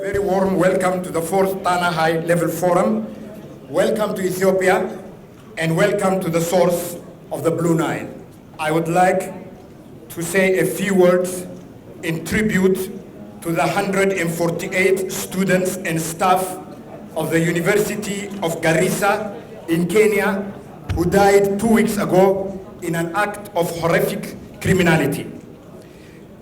very warm welcome to the 4th Tana High Level Forum. Welcome to Ethiopia and welcome to the source of the Blue Nile. I would like to say a few words in tribute to the 148 students and staff of the University of Garissa in Kenya who died 2 weeks ago in an act of horrific criminality.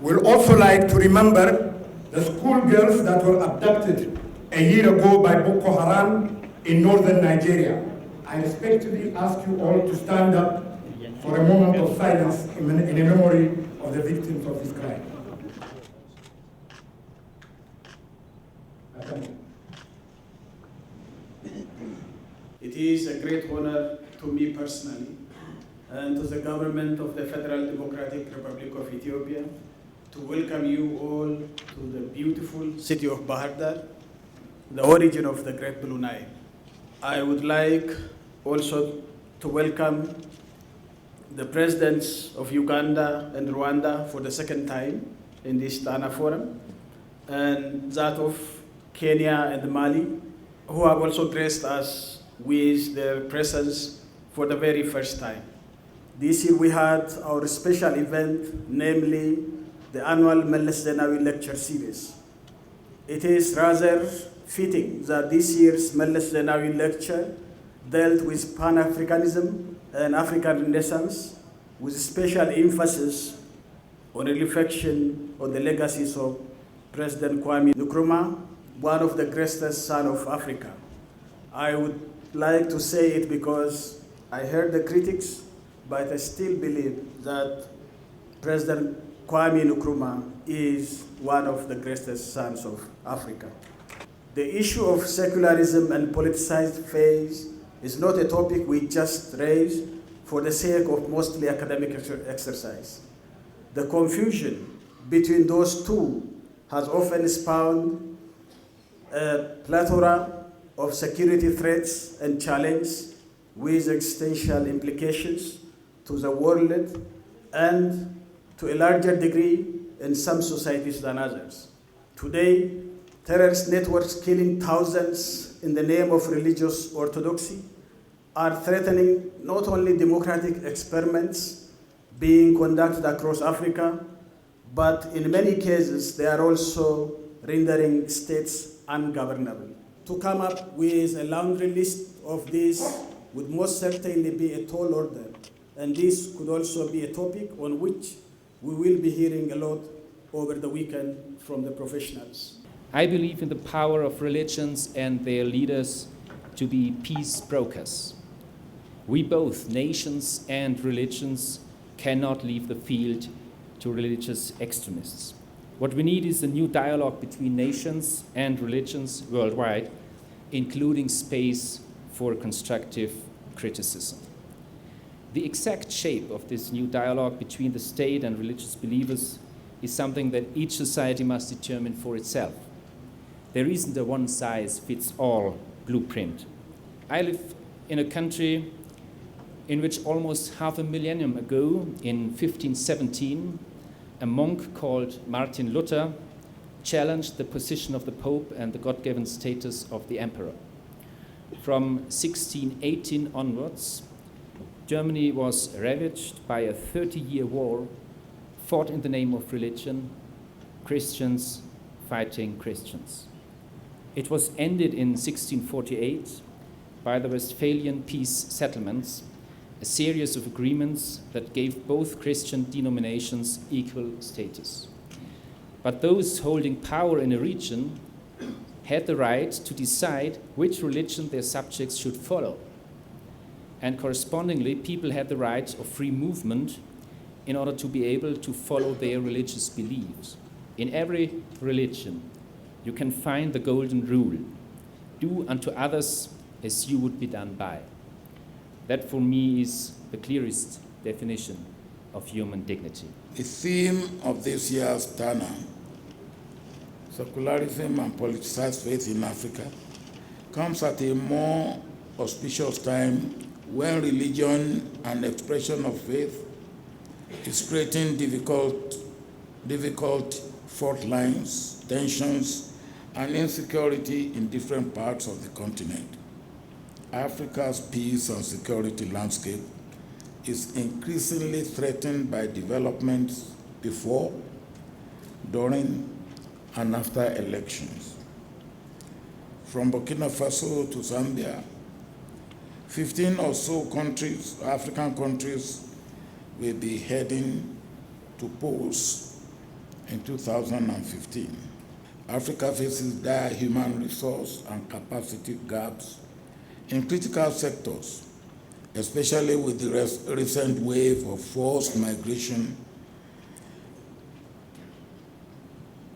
We'd also like to remember the schoolgirls that were abducted a year ago by Boko Haram in northern Nigeria. I respectfully ask you all to stand up for a moment of silence in memory of the victims of this crime. It is a great honor to me personally and to the government of the Federal Democratic Republic of Ethiopia to welcome you all to the beautiful city of Bahar Dar, the origin of the Great Blue Nile. I would like also to welcome the presidents of Uganda and Rwanda for the second time in this Tana Forum, and that of Kenya and Mali, who have also graced us with their presence for the very first time. This year we had our special event, namely the annual Meles Zenawi Lecture Series. It is rather fitting that this year's Meles Zenawi Lecture dealt with Pan-Africanism and African Renaissance, with special emphasis on a reflection on the legacies of President Kwame Nkrumah, one of the greatest sons of Africa. I would like to say it because I heard the critics, but I still believe that President Kwame Nkrumah is one of the greatest sons of Africa. The issue of secularism and politicized faith is not a topic we just raise for the sake of mostly academic exercise. The confusion between those two has often spawned a plethora of security threats and challenges with existential implications to the world and to a larger degree in some societies than others. Today, terrorist networks killing thousands in the name of religious orthodoxy are threatening not only democratic experiments being conducted across Africa, but in many cases they are also rendering states ungovernable. To come up with a laundry list of these would most certainly be a tall order, and this could also be a topic on which we will be hearing a lot over the weekend from the professionals. I believe in the power of religions and their leaders to be peace brokers. We both, nations and religions, cannot leave the field to religious extremists. What we need is a new dialogue between nations and religions worldwide, including space for constructive criticism. The exact shape of this new dialogue between the state and religious believers is something that each society must determine for itself. There isn't a one-size-fits-all blueprint. I live in a country in which almost half a millennium ago, in 1517, a monk called Martin Luther challenged the position of the Pope and the God-given status of the Emperor. From 1618 onwards, Germany was ravaged by a 30-year war fought in the name of religion, Christians fighting Christians. It was ended in 1648 by the Westphalian peace settlements, a series of agreements that gave both Christian denominations equal status. But those holding power in a region had the right to decide which religion their subjects should follow. And correspondingly, people had the right of free movement in order to be able to follow their religious beliefs. In every religion, you can find the golden rule: do unto others as you would be done by. That for me is the clearest definition of human dignity. The theme of this year's Tana, secularism and politicized faith in Africa, comes at a more auspicious time when religion and expression of faith is creating difficult fault lines, tensions, and insecurity in different parts of the continent. Africa's peace and security landscape is increasingly threatened by developments before, during, and after elections. From Burkina Faso to Zambia, 15 or so countries, African countries, will be heading to polls in 2015. Africa faces dire human resource and capacity gaps in critical sectors, especially with the recent wave of forced migration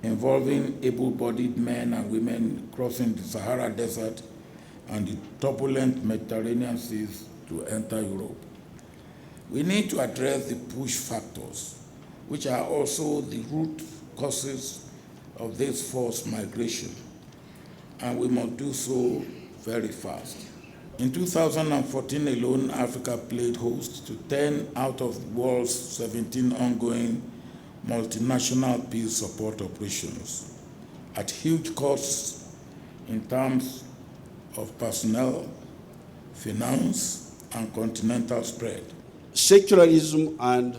involving able-bodied men and women crossing the Sahara Desert and the turbulent Mediterranean seas to enter Europe. We need to address the push factors, which are also the root causes of this forced migration, and we must do so very fast. In 2014 alone, Africa played host to 10 out of the world's 17 ongoing multinational peace support operations at huge costs in terms of personnel, finance, and continental spread. Secularism and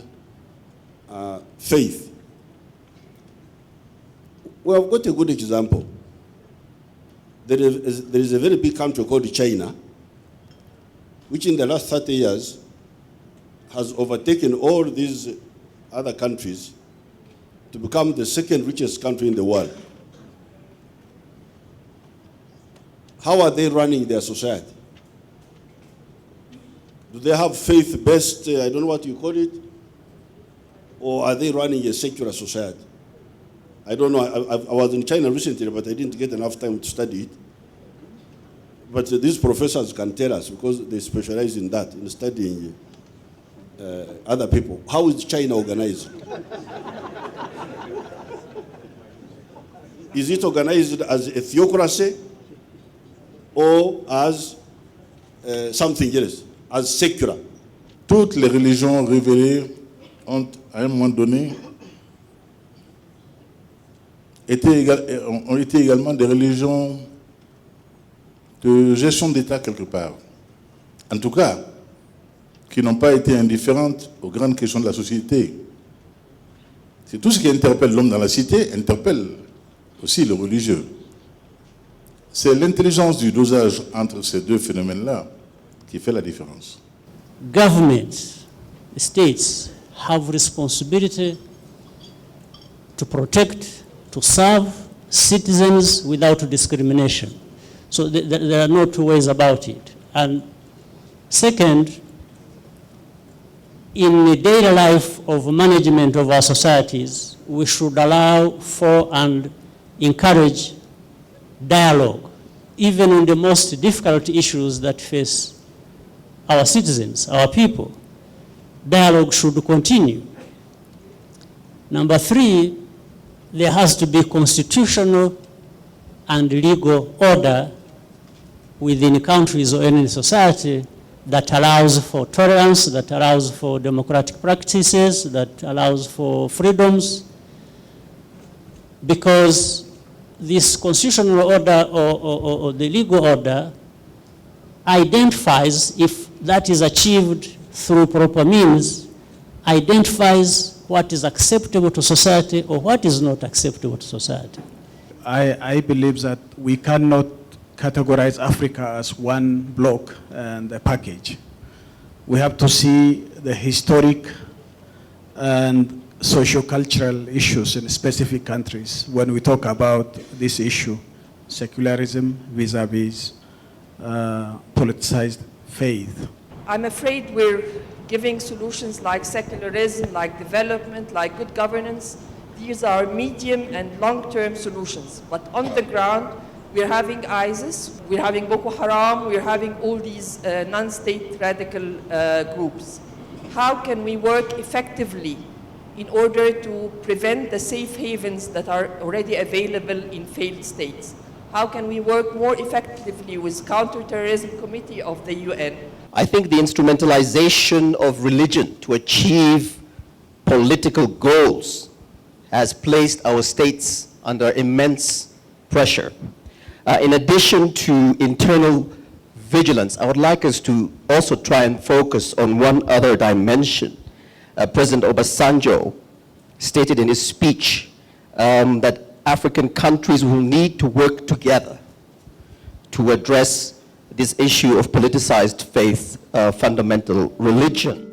faith. We have got a good example. There is a very big country called China, which in the last 30 years has overtaken all these other countries to become the second richest country in the world. How are they running their society? Do they have faith-based, I don't know what you call it, or are they running a secular society? I don't know. I was in China recently, but I didn't get enough time to study it. But these professors can tell us, because they specialize in that, in studying other people. How is China organized? Is it organized as a theocracy or as something else, as secular? Toutes les religions révélées ont, à un moment donné, ont été également des religions de gestion d'État quelque part. En tout cas, qui n'ont pas été indifférentes aux grandes questions de la société. C'est tout ce qui interpelle l'homme dans la cité, interpelle aussi le religieux. C'est l'intelligence du dosage entre ces deux phénomènes-là qui fait la différence. Governments, states have responsibility to protect, to serve citizens without discrimination. So there are no two ways about it. And second, in the daily life of management of our societies, we should allow for and encourage dialogue, even on the most difficult issues that face our citizens, our people. Dialogue should continue. Number three, there has to be constitutional and legal order within countries or any society that allows for tolerance, that allows for democratic practices, that allows for freedoms, because this constitutional order or the legal order identifies, if that is achieved through proper means, identifies what is acceptable to society or what is not acceptable to society. I believe that we cannot categorize Africa as one block and a package. We have to see the historic and socio-cultural issues in specific countries when we talk about this issue, secularism vis-a-vis politicized faith. I'm afraid we're giving solutions like secularism, like development, like good governance. These are medium and long-term solutions. But on the ground, we're having ISIS, we're having Boko Haram, we're having all these non-state radical groups. How can we work effectively in order to prevent the safe havens that are already available in failed states? How can we work more effectively with Counterterrorism Committee of the UN? I think the instrumentalization of religion to achieve political goals has placed our states under immense pressure. In addition to internal vigilance, I would like us to also try and focus on one other dimension. President Obasanjo stated in his speech that African countries will need to work together to address this issue of politicized faith, fundamental religion.